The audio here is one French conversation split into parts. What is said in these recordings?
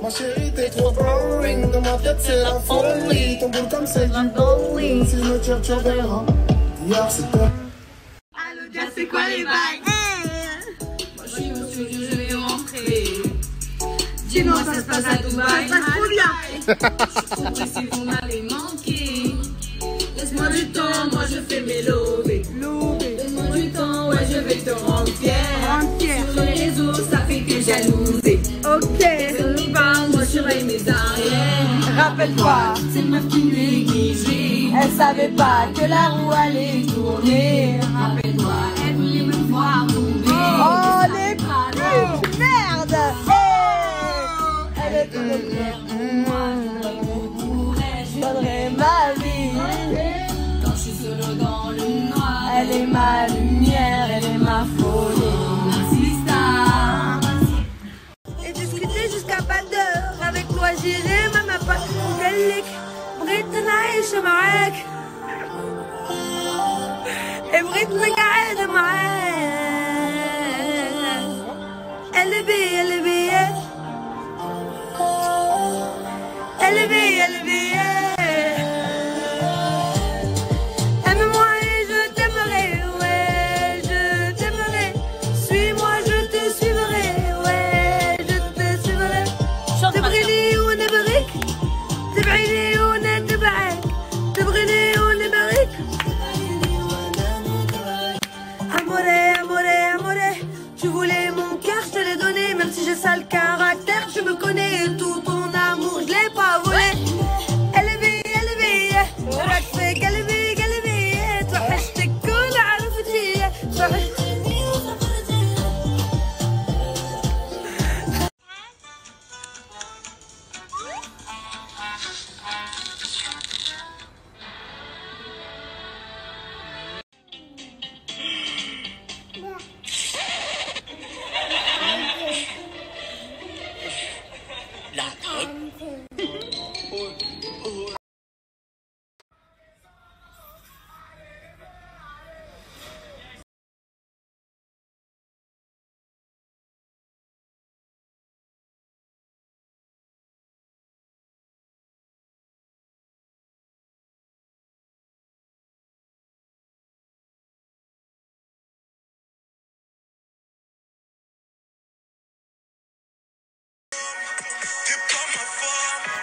Ma chérie, t'es trop boring. Dans ma tête, c'est la folie. Ton boule comme c'est du bowling. Si je me tire, tu verras. Hier, c'était. Allo, Dia, c'est quoi les bagues? Moi, je suis monsieur, je vais rentrer. Dis-moi, ça se passe à Dubaï. Ça se passe trop bien. Je suis trop pressée, vous m'avez manqué. Laisse-moi du temps, moi je fais mes lovés. Laisse-moi du temps, ouais, je vais te rendre fière. Sur les réseaux, ça fait que jalouser. Ok. Je parle, moi je surveille mes arrières. Rappelle-toi, C'est une meuf qui négligeait. elle savait pas que la roue allait tourner. Rappelle-toi, elle voulait me voir tomber. Oh les putes, merde. Hey, elle est toute je donnerai ma vie. Quand je suis solo dans le noir, Elle est ma lumière, elle est ma folie. Et discuter jusqu'à pas d'heure. Avec toi j'irai même à pas قالك بغيت نعيش معاك بغيت نقعد معاك قلبي قلبي قلبي قلبي aime-moi et je t'aimerai, ouais, je t'aimerai. Suis-moi, je te suivrai, ouais, je te suivrai. تبغيني ونبغيك تبعيني ونتبعك تبغيني ونبغيك Amoré, amoré, amoré. Tu voulais mon cœur, je te l'ai donné. Même si j'ai sale caractère, je me connais. Tout ton amour, je l'ai pas volé. قلبي قلبي راك في قلبي قلبي توحشتك كل عرفتي توحشتك.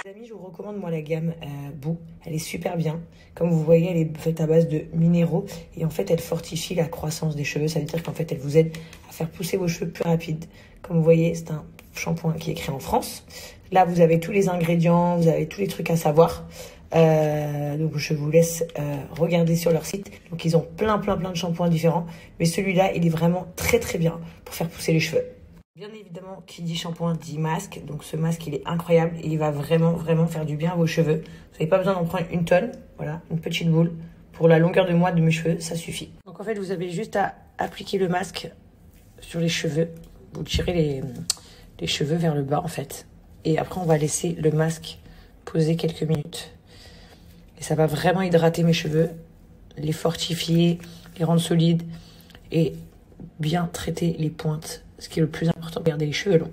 Les amis, je vous recommande moi la gamme Boo, elle est super bien. Comme vous voyez, elle est faite à base de minéraux et en fait elle fortifie la croissance des cheveux. Ça veut dire qu'en fait elle vous aide à faire pousser vos cheveux plus rapide. Comme vous voyez, c'est un shampoing qui est créé en France. Là vous avez tous les ingrédients, vous avez tous les trucs à savoir. Donc je vous laisse regarder sur leur site. Donc ils ont plein de shampoings différents, mais celui-là il est vraiment très bien pour faire pousser les cheveux. Bien évidemment, qui dit shampoing dit masque. Donc ce masque, il est incroyable et il va vraiment faire du bien à vos cheveux. Vous n'avez pas besoin d'en prendre une tonne. Voilà, une petite boule. Pour la longueur de mois de mes cheveux, ça suffit. Donc en fait, vous avez juste à appliquer le masque sur les cheveux. Vous tirez les cheveux vers le bas en fait. Et après, on va laisser le masque poser quelques minutes. Et ça va vraiment hydrater mes cheveux, les fortifier, les rendre solides et bien traiter les pointes. Ce qui est le plus important, garder les cheveux longs.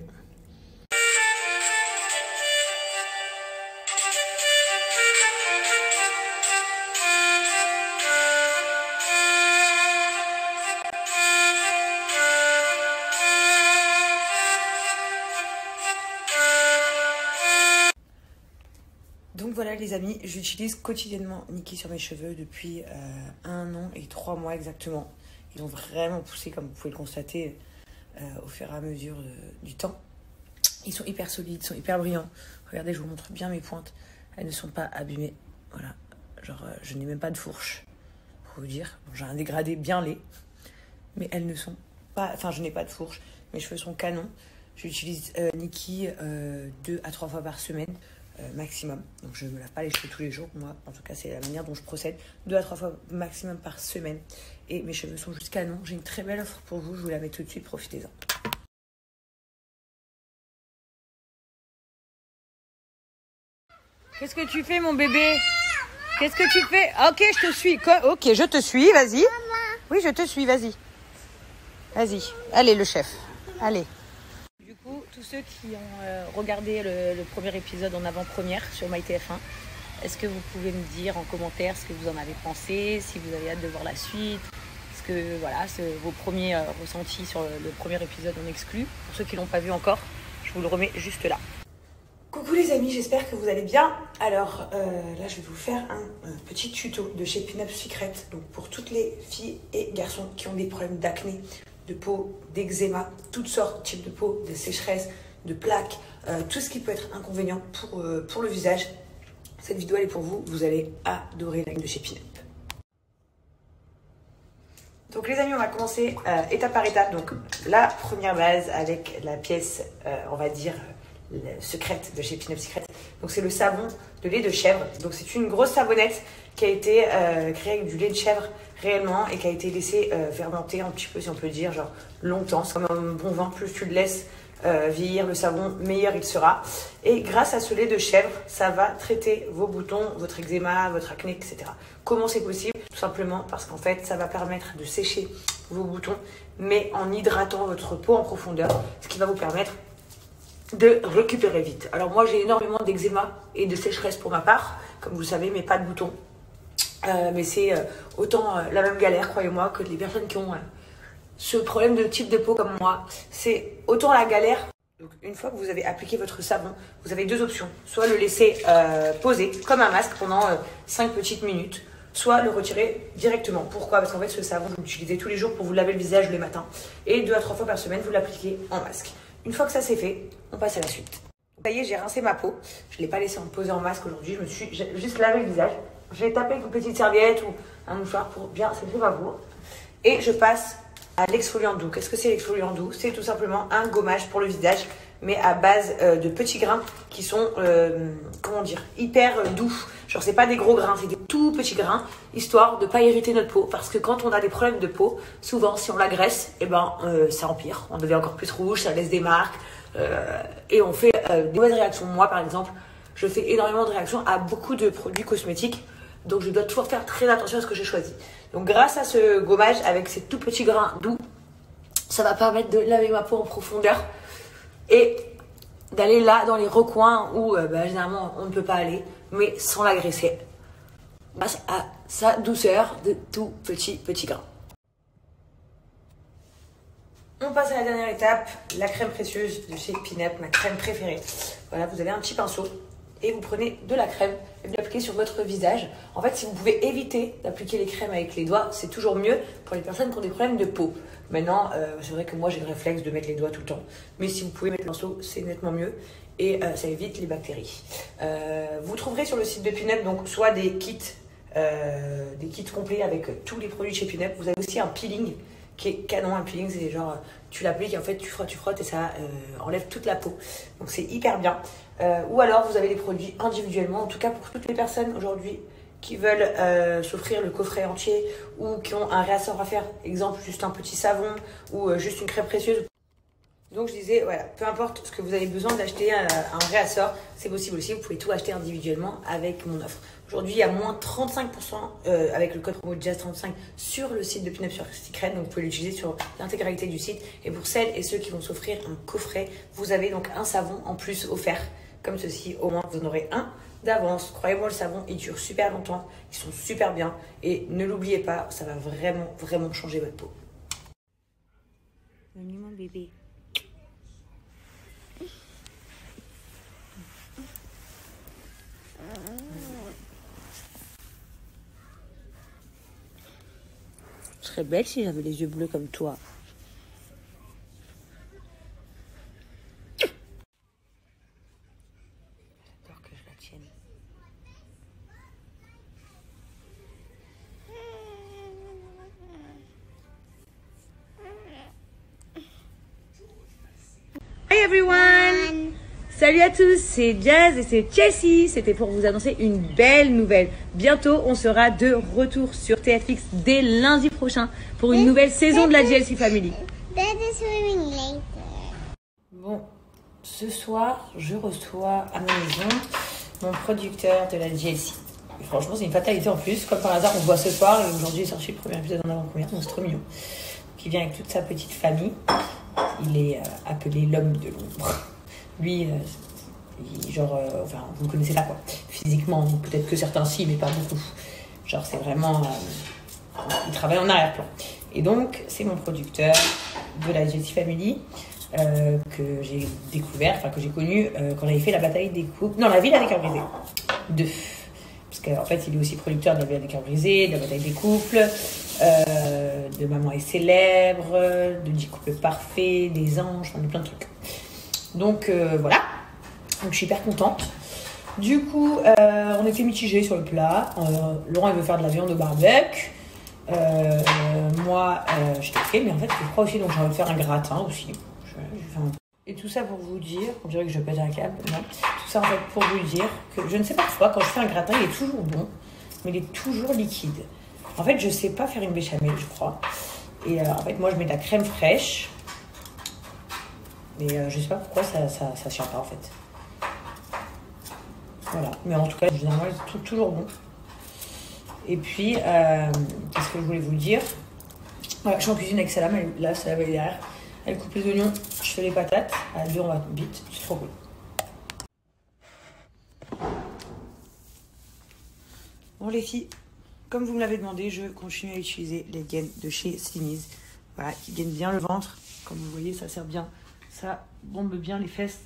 Donc voilà les amis, j'utilise quotidiennement Nikki sur mes cheveux depuis 1 an et 3 mois exactement. Ils ont vraiment poussé comme vous pouvez le constater. Au fur et à mesure du temps. Ils sont hyper solides, ils sont hyper brillants. Regardez, je vous montre bien mes pointes. Elles ne sont pas abîmées. Voilà, genre je n'ai même pas de fourche, pour vous dire. Bon, j'ai un dégradé bien laid, mais elles ne sont pas... Enfin, je n'ai pas de fourche. Mes cheveux sont canons. J'utilise Nikki 2 à 3 fois par semaine, maximum. Donc je ne me lave pas les cheveux tous les jours. Moi, en tout cas, c'est la manière dont je procède. 2 à 3 fois maximum par semaine. Et mes cheveux sont juste canons. J'ai une très belle offre pour vous. Je vous la mets tout de suite. Profitez-en. Qu'est-ce que tu fais, mon bébé? Qu'est-ce que tu fais? Ok, je te suis. Ok, je te suis. Vas-y. Oui, je te suis. Vas-y. Vas-y. Allez, le chef. Allez. Du coup, tous ceux qui ont regardé le premier épisode en avant-première sur MyTF1, est-ce que vous pouvez me dire en commentaire ce que vous en avez pensé, si vous avez hâte de voir la suite, ce que voilà, vos premiers ressentis sur le premier épisode en exclu. Pour ceux qui ne l'ont pas vu encore, je vous le remets juste là. Coucou les amis, j'espère que vous allez bien. Alors là, je vais vous faire un petit tuto de chez Pin Up Secret. Donc pour toutes les filles et garçons qui ont des problèmes d'acné, de peau, d'eczéma, toutes sortes de types de peau, de sécheresse, de plaques, tout ce qui peut être inconvénient pour le visage. Cette vidéo elle est pour vous, vous allez adorer la ligne de chez Pin Up. Donc les amis, on va commencer étape par étape. Donc la première base avec la pièce, on va dire, secrète de chez Pin Up Secret. Donc c'est le savon de lait de chèvre. Donc c'est une grosse savonnette qui a été créée avec du lait de chèvre réellement et qui a été laissée fermenter un petit peu, si on peut dire, genre longtemps. C'est comme un bon vin, plus tu le laisses vieillir le savon, meilleur il sera. Et grâce à ce lait de chèvre, ça va traiter vos boutons, votre eczéma, votre acné, etc. Comment c'est possible? Tout simplement parce qu'en fait, ça va permettre de sécher vos boutons, mais en hydratant votre peau en profondeur, ce qui va vous permettre de récupérer vite. Alors moi, j'ai énormément d'eczéma et de sécheresse pour ma part, comme vous le savez, mais pas de boutons. Mais c'est autant la même galère, croyez-moi, que les personnes qui ont ce problème de type de peau comme moi. C'est autant la galère. Donc, une fois que vous avez appliqué votre savon, vous avez deux options. Soit le laisser poser comme un masque pendant 5 petites minutes, soit le retirer directement. Pourquoi? Parce qu'en fait, ce savon, vous l'utilisez tous les jours pour vous laver le visage le matin. Et 2 à 3 fois par semaine, vous l'appliquez en masque. Une fois que ça c'est fait, on passe à la suite. Ça y est, j'ai rincé ma peau. Je ne l'ai pas laissé en poser en masque aujourd'hui. Je me suis juste lavé le visage. J'ai tapé avec une petite serviette ou un mouchoir pour bien sécher ma peau. Et je passe à l'exfoliant doux. Qu'est-ce que c'est l'exfoliant doux? C'est tout simplement un gommage pour le visage, mais à base de petits grains qui sont, comment dire, hyper doux. Genre, c'est pas des gros grains, c'est des tout petits grains, histoire de pas irriter notre peau. Parce que quand on a des problèmes de peau, souvent, si on l'agresse, eh ben, ça empire. On devient encore plus rouge, ça laisse des marques, et on fait des mauvaises réactions. Moi, par exemple, je fais énormément de réactions à beaucoup de produits cosmétiques. Donc, je dois toujours faire très attention à ce que j'ai choisi. Donc, grâce à ce gommage, avec ces tout petits grains doux, ça va permettre de laver ma peau en profondeur et d'aller là, dans les recoins où généralement, on ne peut pas aller, mais sans l'agresser. Grâce à sa douceur de tout petits grains. On passe à la dernière étape, la crème précieuse de chez Pin Up, ma crème préférée. Voilà, vous avez un petit pinceau. Et vous prenez de la crème et vous l'appliquez sur votre visage. En fait, si vous pouvez éviter d'appliquer les crèmes avec les doigts, c'est toujours mieux pour les personnes qui ont des problèmes de peau. Maintenant, c'est vrai que moi, j'ai le réflexe de mettre les doigts tout le temps. Mais si vous pouvez mettre le pinceau, c'est nettement mieux. Et ça évite les bactéries. Vous trouverez sur le site de Pin Up donc, soit des kits complets avec tous les produits de chez Pin Up. Vous avez aussi un peeling qui est canon. Un peeling, c'est genre, tu l'appliques et en fait, tu frottes et ça enlève toute la peau. Donc, c'est hyper bien. Ou alors vous avez des produits individuellement, en tout cas pour toutes les personnes aujourd'hui qui veulent s'offrir le coffret entier ou qui ont un réassort à faire, exemple juste un petit savon ou juste une crème précieuse. Donc je disais, voilà, peu importe ce que vous avez besoin d'acheter un réassort, c'est possible aussi, vous pouvez tout acheter individuellement avec mon offre. Aujourd'hui, il y a moins 35% avec le code promo Jazz35 sur le site de Pin Up Secret, donc vous pouvez l'utiliser sur l'intégralité du site. Et pour celles et ceux qui vont s'offrir un coffret, vous avez donc un savon en plus offert, comme ceci, au moins vous en aurez un d'avance. Croyez-moi, le savon, il dure super longtemps, ils sont super bien et ne l'oubliez pas, ça va vraiment changer votre peau. Venez mon bébé. Je serais belle si j'avais les yeux bleus comme toi. J'adore que je la tienne. Hi everyone! Salut à tous, c'est Jazz et c'est Chelsea. C'était pour vous annoncer une belle nouvelle. Bientôt, on sera de retour sur TFX dès lundi prochain pour une nouvelle saison de la JLC Family. Bon, ce soir, je reçois à ma maison mon producteur de la JLC. Et franchement, c'est une fatalité en plus. Comme par hasard, on se voit ce soir et aujourd'hui est sorti le premier épisode en avant-première, donc c'est trop mignon. Qui vient avec toute sa petite famille. Il est appelé l'homme de l'ombre. Lui, enfin, vous le connaissez pas quoi. Physiquement, peut-être que certains si, mais pas beaucoup. Genre, c'est vraiment... il travaille en arrière-plan. Et donc, c'est mon producteur de la Jessie Family que j'ai découvert, enfin que j'ai connu quand j'avais fait la bataille des couples. Non, la Villa des cœurs brisés. 2. Parce qu'en fait, il est aussi producteur de la Villa des cœurs brisés, de la bataille des couples, de Maman est célèbre, de 10 couples parfaits, des anges, enfin, plein de trucs. Donc, voilà. Donc, je suis hyper contente. Du coup, on était mitigés sur le plat. Laurent, il veut faire de la viande au barbecue. Moi, je t'ai fait, mais en fait, je crois aussi, donc j'ai envie de faire un gratin aussi. Et tout ça pour vous dire, on dirait que je pète un câble, non. Tout ça en fait pour vous dire que je ne sais pas pourquoi, quand je fais un gratin, il est toujours bon, mais il est toujours liquide. En fait, je sais pas faire une béchamel, je crois. Et en fait, moi, je mets de la crème fraîche. Mais je sais pas pourquoi ça tient pas en fait. Voilà, mais en tout cas, généralement, il est toujours bon. Et puis, qu'est-ce que je voulais vous dire? Voilà, je suis en cuisine avec Salam, là, Salam est derrière. Elle coupe les oignons, je fais les patates. À deux, on va vite, c'est trop cool. Bon les filles, comme vous me l'avez demandé, je continue à utiliser les gaines de chez Slimmies. Voilà, qui gainent bien le ventre. Comme vous voyez, ça sert bien. Ça bombe bien les fesses.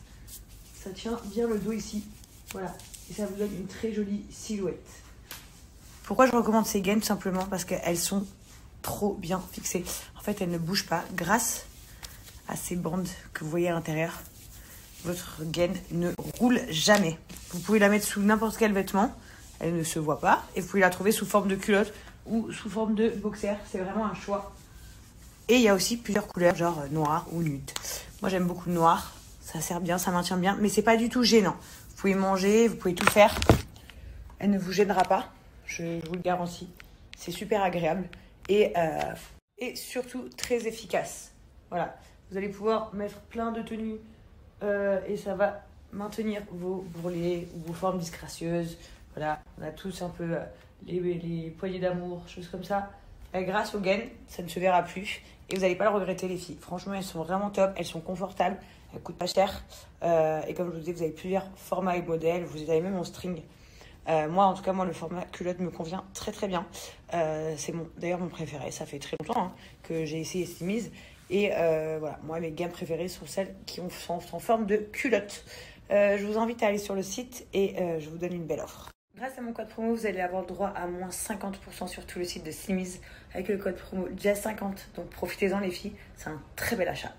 Ça tient bien le dos ici. Voilà, et ça vous donne une très jolie silhouette. Pourquoi je recommande ces gaines? Tout simplement parce qu'elles sont trop bien fixées. En fait, elles ne bougent pas grâce à ces bandes que vous voyez à l'intérieur. Votre gaine ne roule jamais. Vous pouvez la mettre sous n'importe quel vêtement. Elle ne se voit pas. Et vous pouvez la trouver sous forme de culotte ou sous forme de boxer. C'est vraiment un choix. Et il y a aussi plusieurs couleurs, genre noir ou nude. Moi, j'aime beaucoup le noir. Ça sert bien, ça maintient bien. Mais c'est pas du tout gênant. Vous pouvez manger, vous pouvez tout faire. Elle ne vous gênera pas. Je vous le garantis. C'est super agréable. Et surtout très efficace. Voilà. Vous allez pouvoir mettre plein de tenues et ça va maintenir vos bourrelets ou vos formes disgracieuses. Voilà, on a tous un peu les poignées d'amour, choses comme ça. Grâce aux gaines, ça ne se verra plus et vous n'allez pas le regretter les filles. Franchement, elles sont vraiment top, elles sont confortables, elles coûtent pas cher. Et comme je vous disais, vous avez plusieurs formats et modèles, vous avez même en string. Moi, en tout cas, le format culotte me convient très très bien. C'est d'ailleurs mon préféré, ça fait très longtemps que j'ai essayé Slimmies. Et voilà, moi, mes gammes préférées sont celles qui sont en forme de culotte. Je vous invite à aller sur le site et je vous donne une belle offre. Grâce à mon code promo, vous allez avoir le droit à moins 50% sur tout le site de Slimmies avec le code promo JAZZ50. Donc profitez-en les filles, c'est un très bel achat.